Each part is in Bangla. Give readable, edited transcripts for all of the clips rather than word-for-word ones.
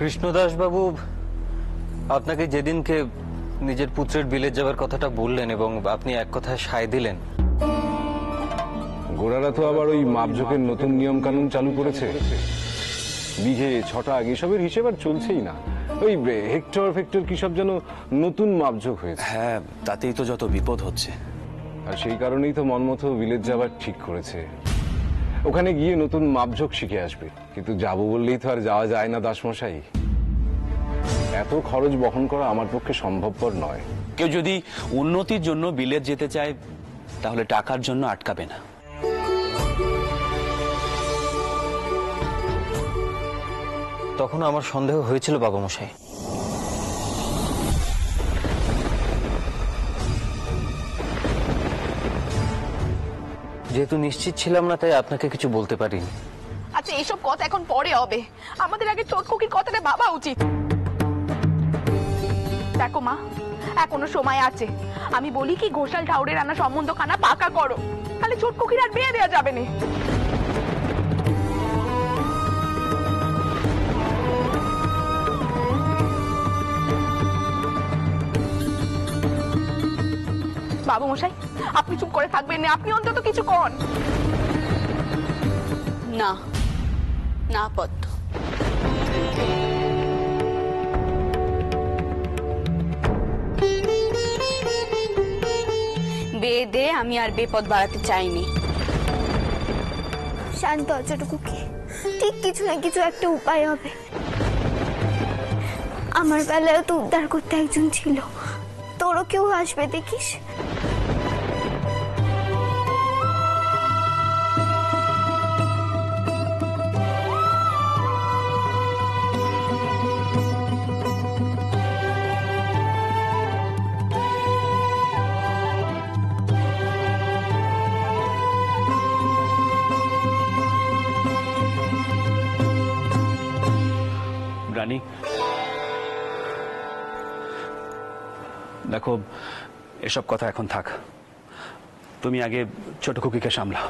কৃষ্ণদাস বাবু আপনাকে যেদিনকে নিজের পুত্রের বিলেত যাবার কথাটা বললেন এবং আপনি এক কথায় সায় দিলেন, গোড়ারা তো আবার ওই মাপঝোকের নতুন নিয়ম কানুন চালু করেছে। বিঘে ছটা এসবের হিসেব আর চলছেই না। ওই হেক্টর ফেক্টর কি সব যেন নতুন মাপঝোক হয়েছে। হ্যাঁ, তাতেই তো যত বিপদ হচ্ছে। আর সেই কারণেই তো মনমতো বিলেত যাবার ঠিক করেছে। ওখানে গিয়ে নতুন মাপঝোক শিখে আসবে। কিন্তু যাবো বললেই তো আর যাওয়া যায় না দাসমশাই। এত খরচ বহন করা আমার পক্ষে সম্ভবপর নয়। কেউ যদি উন্নতির জন্য বিলেত যেতে চায় তাহলে টাকার জন্য আটকাবে না। তখন আমার সন্দেহ হয়েছিল বাবামশাই। যেহেতু নিশ্চিত ছিলাম না তাই আপনাকে কিছু বলতে পারিনি। আচ্ছা, এইসব কথা এখন পরে হবে, আমাদের আগে ছোট খুকির কথাটা ভাবা উচিত। দেখো মা, এখনো সময় আছে। আমি বলি কি ঘোষাল ঠাউরের আনা সম্বন্ধখানা পাকা করো, তাহলে ছোট খুকির আর বিয়ে দেওয়া যাবে না। বাবু মশাই, আপনি চুপ করে থাকবেন না, আপনি অন্তত কিছু কন। না না পদ্ম, বেদে আমি আর বেপদ বাড়াতে চাইনি। শান্ত ছোটকু কি, ঠিক কিছু না কিছু একটা উপায় হবে। আমার বেলায় তো উদ্ধার করতে একজন ছিল, তোরও কেউ আসবে দেখিস। রানী, দেখো এসব কথা এখন থাক। তুমি আগে ছোট খুকিকে সামলাও।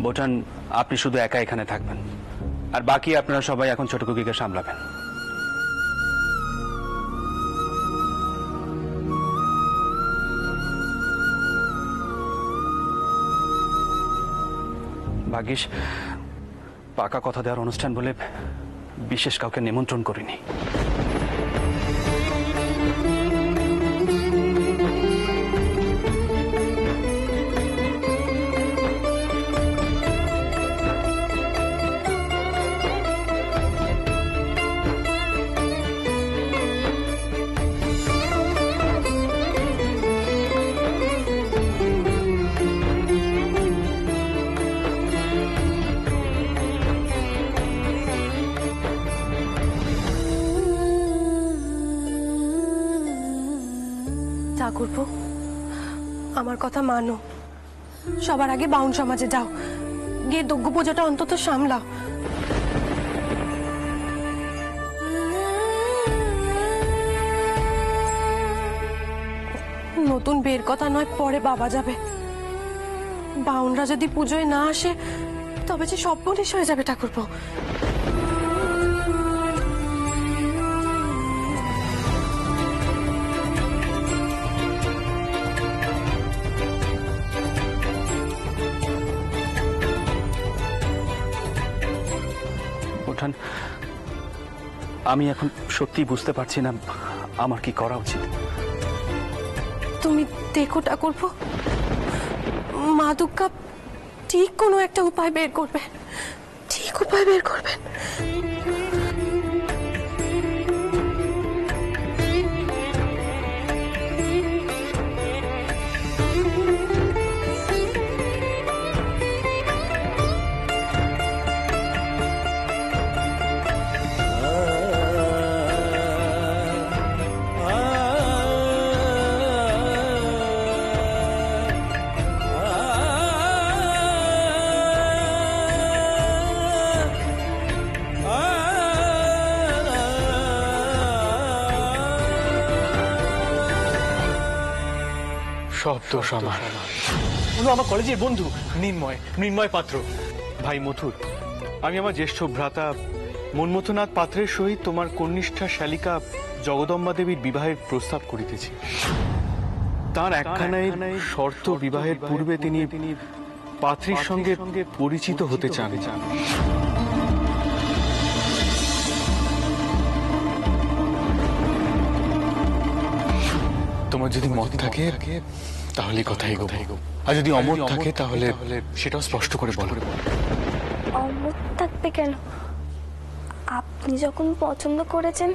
বোটান, আপনি শুধু একা এখানে থাকবেন, আর বাকি আপনারা সবাই এখন ছোট খুকিকে সামলাবেন। ভাগ্যিস পাকা কথা দেওয়ার অনুষ্ঠান বলে বিশেষ কাউকে নিমন্ত্রণ করিনি। ঠাকুরপো, আমার কথা মানো। সবার আগে বাউন সমাজে যাও, গিয়ে দগ্গ পূজাটা অন্তত সামলাও। নতুন বের কথা নয়, পরে বাবা যাবে। বাউনরা যদি পুজোয় না আসে তবে যে সব বলিস হয়ে যাবে ঠাকুরপো। আমি এখন সত্যি বুঝতে পারছি না আমার কি করা উচিত। তুমি দেখো ঠাকুরপো, মা দুর্গা ঠিক কোনো একটা উপায় বের করবে, ঠিক উপায় বের করবেন। সব দোষ আমার। উনি আমার কলেজের বন্ধু মৃন্ময় পাত্র। ভাই মথুর, আমি আমার জ্যেষ্ঠ ভ্রাতা মন্মথনাথ পাত্রের সহিত তোমার কনিষ্ঠা শালিকা জগদম্বা দেবীর বিবাহের প্রস্তাব করিতেছি। তার একখানায় শর্ত, বিবাহের পূর্বে তিনি পাত্রীর সঙ্গে পরিচিত হতে চান। তোমার যদি মত থাকে তাহলে কথাই গো, আর যদি অমত থাকে তাহলে সেটাও স্পষ্ট করে বলো। অমত থাকবে কেন? আপনি যখন পছন্দ করেছেন।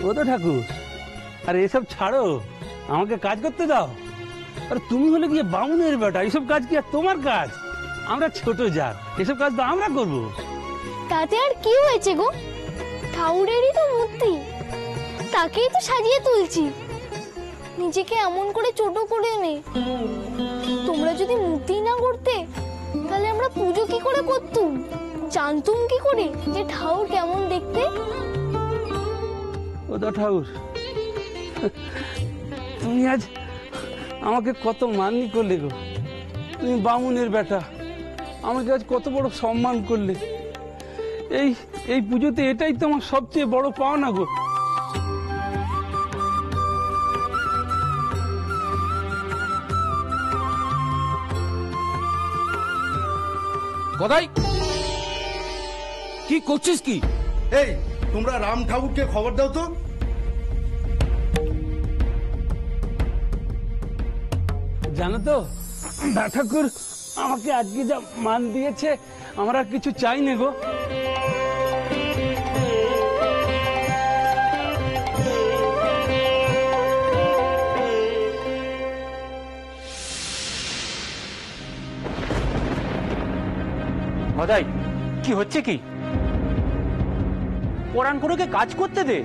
ও তো ঠাকুর, আর এসব ছাড়ো, আমাকে কাজ করতে দাও। আর তুমি হলে গিয়ে বামুনের বেটা, এসব কাজ কি আর তোমার কাজ? আমরা ছোট জাত, এসব কাজ তো আমরা করব। তাতে আর কি হয়েছে গো? ঠাউরেরই তো মূর্তি, তাকেই তো সাজিয়ে তুলছি। নিজেকে এমন করে ছোট করে নে। তোমরা যদি মূর্তি না করতে তাহলে আমরা পুজো কি করে করতুম? জানতুম কি করে যে ঠাউর কেমন দেখতে? ও তো ঠাকুর, তুমি আজ আমাকে কত মাননি করলে গো। তুমি বামুনের বেটা, আমাকে আজ কত বড় সম্মান করলে। এই পুজোতে এটাই তো আমার সবচেয়ে বড় পাওনা গো। গদাই, কি করছিস কি? এই, তোমরা রাম ঠাকুরকে খবর দাও তো। জানো তো ঠাকুর, আমাকে আজকে যা মান দিয়েছে, আমরা কিছু চাই না গো। গদাই, কি হচ্ছে কি? পরাণ কোনোকে কাজ করতে দে।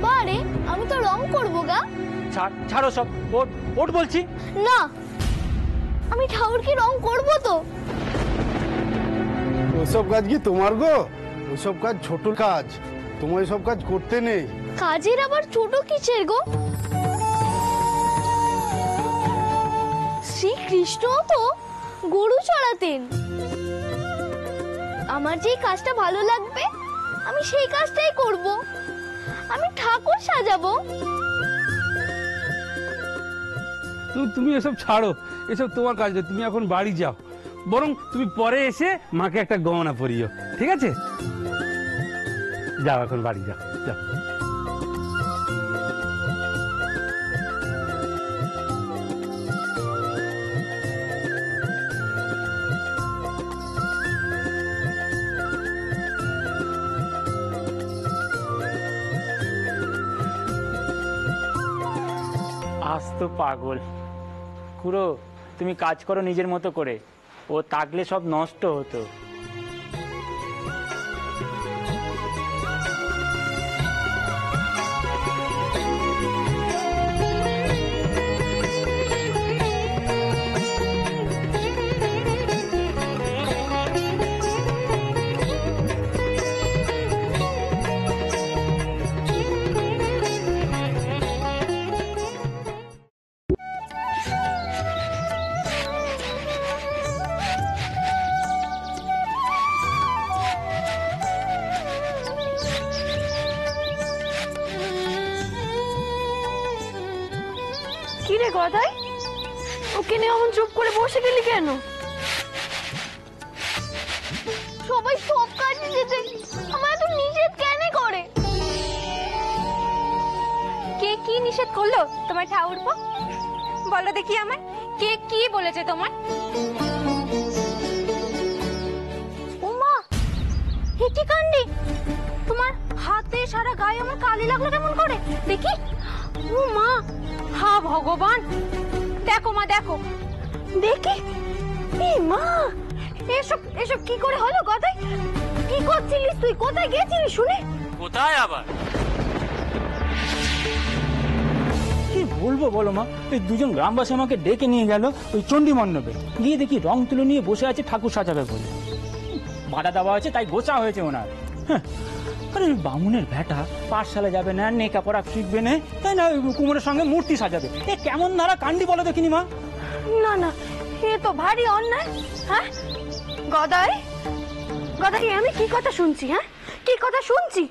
বারে, আমি তো রং করবো গা। ছাড়ো সব, ওট ওট বলছি। না, আমি ঠাকুরকে রং করবো তো। ওসব কাজ কি তোমার গো? ওসব কাজ ছোট কাজ, তোমার সব কাজ করতে নেই। কাজের আবার ছোট কিসের গো? শ্রীকৃষ্ণ তো গরু চড়াতেন। আমার যেই কাজটা ভালো লাগবে আমি সেই কাজটাই করব। আমি ঠাকুর সাজাবো। তুমি এসব ছাড়ো, এসব তোমার কাজ নয়। তুমি এখন বাড়ি যাও, বরং তুমি পরে এসে মাকে একটা গহনা পরিও, ঠিক আছে? যাও, এখন বাড়ি যাও, যাও। আজ তো পাগল খুড়ো, তুমি কাজ করো নিজের মতো করে, ও থাকলে সব নষ্ট হতো। কি রে গদাই, ওকে নিয়ে অমন চুপ করে বসে গেলি কেন? সবাই সব কাজে যেতে আমার এত নিষেধ কেন করে? কে কি নিষেধ করলো তোমার ঠাকুরপো? বলো দেখি আমার, কে কি বলেছে তোমার? ওমা, হে কি কাণ্ডি! তোমার হাতে সারা গায়ে আমার কালি লাগলো কেমন করে দেখি? ও মা, হা ভগবান, দেখো মা দেখো দেখি। এই মা, এসব এসব কি করে হলো গদাই? কি করছিলিস তুই? কোথায় গেছিলিস শুনে? কোথায় আবার কি বলবো বলো মা? এই দুজন গ্রামবাসী আমাকে ডেকে নিয়ে গেল ওই চণ্ডী মণ্ডপে, গিয়ে দেখি রং তুলো নিয়ে বসে আছে ঠাকুর সাজাবে বলে। বাধা দেওয়া হয়েছে, তাই গোছা হয়েছে ওনার। আরে বামুনের বেটা পাঠশালা যাবে না, নেকা পড়া শিখবে না, তাই না কুমোরের সঙ্গে মূর্তি সাজাবে। এ কেমন ধারা কাণ্ডি বলো দেখিনি মা? না না, এ তো ভারী অন্যায়। হ্যাঁ গদাই, গদাই আমি কি কথা শুনছি? হ্যাঁ কি কথা শুনছি?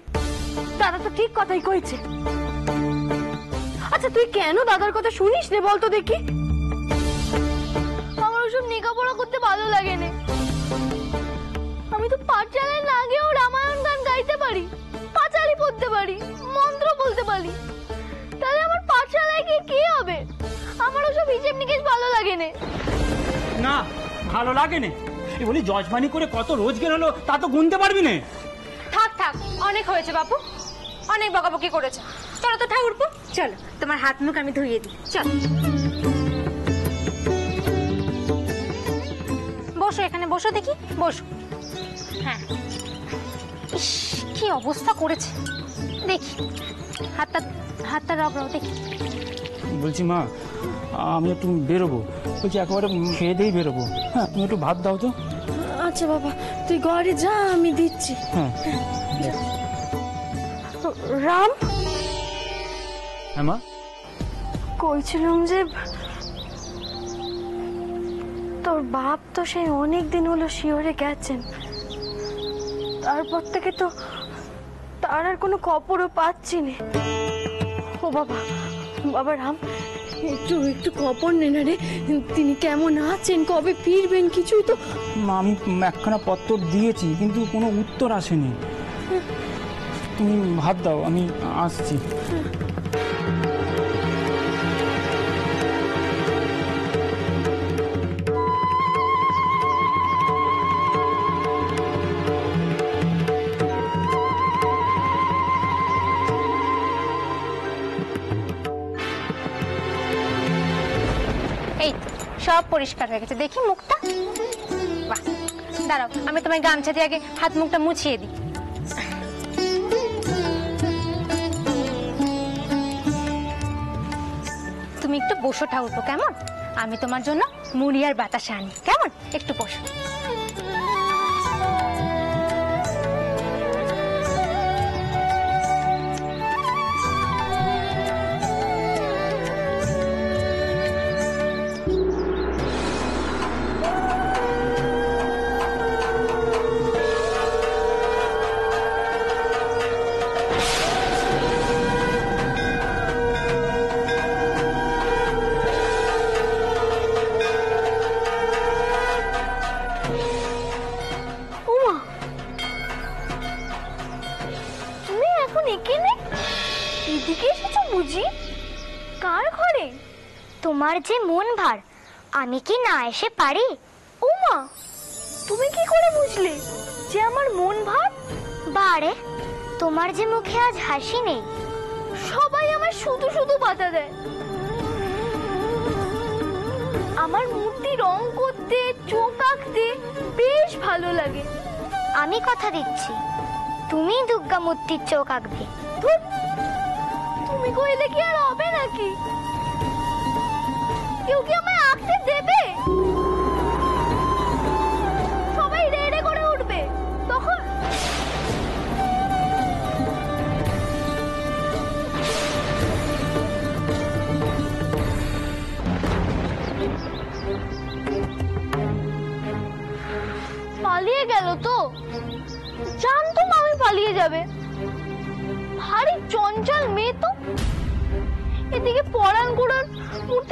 দাদা তো ঠিক কথাই কইছে। আচ্ছা তুই কেন দাদার কথা শুনিস নে বলতো দেখি? আমার ওসব লেখাপড়া করতে ভালো লাগে না। আমি তো পাঠশালায় না গিয়েও রামায়ণ গান গাইতে পারি, পাঁচালি পড়তে পারি, মন্ত্র বলতে পারি। তাহলে আমার পাঠশালায় গিয়ে কি হবে? আমার ওসব হিসেব নিকেশ ভালো লাগে না। না ভালো লাগে না এই বলি, জজমানি করে কত রোজগার হলো তা তো গুনতে পারবি না। থাক থাক, অনেক হয়েছে বাপু, অনেক বকাবকি করেছে। চলো তো ঠাকুরপো, চলো তোমার হাত মুখ আমি ধুইয়ে দিই। চল বসো, এখানে বসো দেখি, বসো। হ্যাঁ, ইস কি অবস্থা করেছে দেখি, হাতটা হাতটা রগড়াও দেখি। বলছি মা, আমি একটু বেরোবো, বলছি একেবারে খেয়ে দিয়েই বেরোবো। হ্যাঁ তুমি একটু ভাত দাও তো। আচ্ছা বাবা, তুই ঘরে যা, আমি দিচ্ছি। হ্যাঁ রাম, হ্যাঁ মা, কইছিলাম যে তোর বাপ তো সেই অনেক দিন হলো শিওরে গেছেন, তারপর থেকে তো তার আর কোনো খবরও পাচ্ছি না। ও বাবা, বাবা রাম, একটু একটু খবর নে না রে, তিনি কেমন আছেন, কবে ফিরবেন, কিছুই তো। মা আমি একখানা পত্র দিয়েছি কিন্তু কোনো উত্তর আসেনি। তুমি ভাত দাও, আমি আসছি। এই সব পরিষ্কার হয়ে গেছে, দেখি মুখটা। বাহ, দাঁড়াও আমি তোমার গামছা দিয়ে আগে হাত মুখটা মুছিয়ে দিই। তুমি একটু বসো ঠাকুরপো, কেমন? আমি তোমার জন্য মুড়ি আর বাতাসা আনি, কেমন? একটু বসো। তোমার যে মন ভার, আমি কি না এসে পারি? ওমা, তুমি কি করে বুঝলে যে আমার মন ভার? বারে, তোমার যে মুখে আজ হাসি নেই। সবাই আমার শুধু শুধু বাধা দেয়। আমার মূর্তি রং করতে, চোখ আঁকতে বেশ ভালো লাগে। আমি কথা দিচ্ছি, তুমি দুর্গা মূর্তির চোখ আঁকবে। তুমি কইলে কি আর হবে নাকি? কেউ কি আমায় আঁকতে দেবে? সবাই রেড়ে করে উঠবে তখন। পালিয়ে গেল তো? জানতাম আমি পালিয়ে যাবে। ভারী চঞ্চল মেয়ে তো। এদিকে পরাণ গুড়ার মূর্তি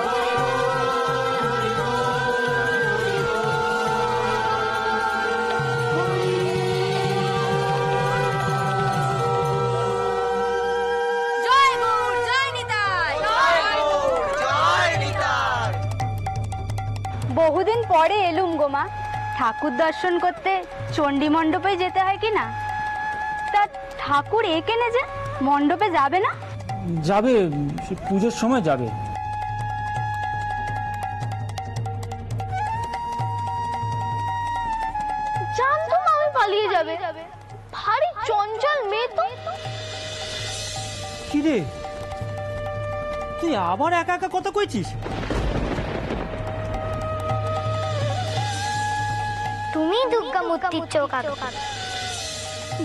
বহুদিন পরে এলুম গো মা, ঠাকুর দর্শন করতে চণ্ডী মণ্ডপে যেতে হয় কি না? তা ঠাকুর এখানে যে মণ্ডপে যাবে না? যাবে, সে পুজোর সময় যাবে। জানতো না আমি পালিয়ে যাবে। চঞ্চল মেয়ে তো। কি রে, তুই আবার একা একা কথা কইছিস? তুমি দুর্গা মূর্তির চোখ আঁকো।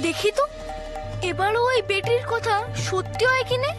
দেখি তো এবারও ওই বেটির কথা সত্যি হয় কিনে।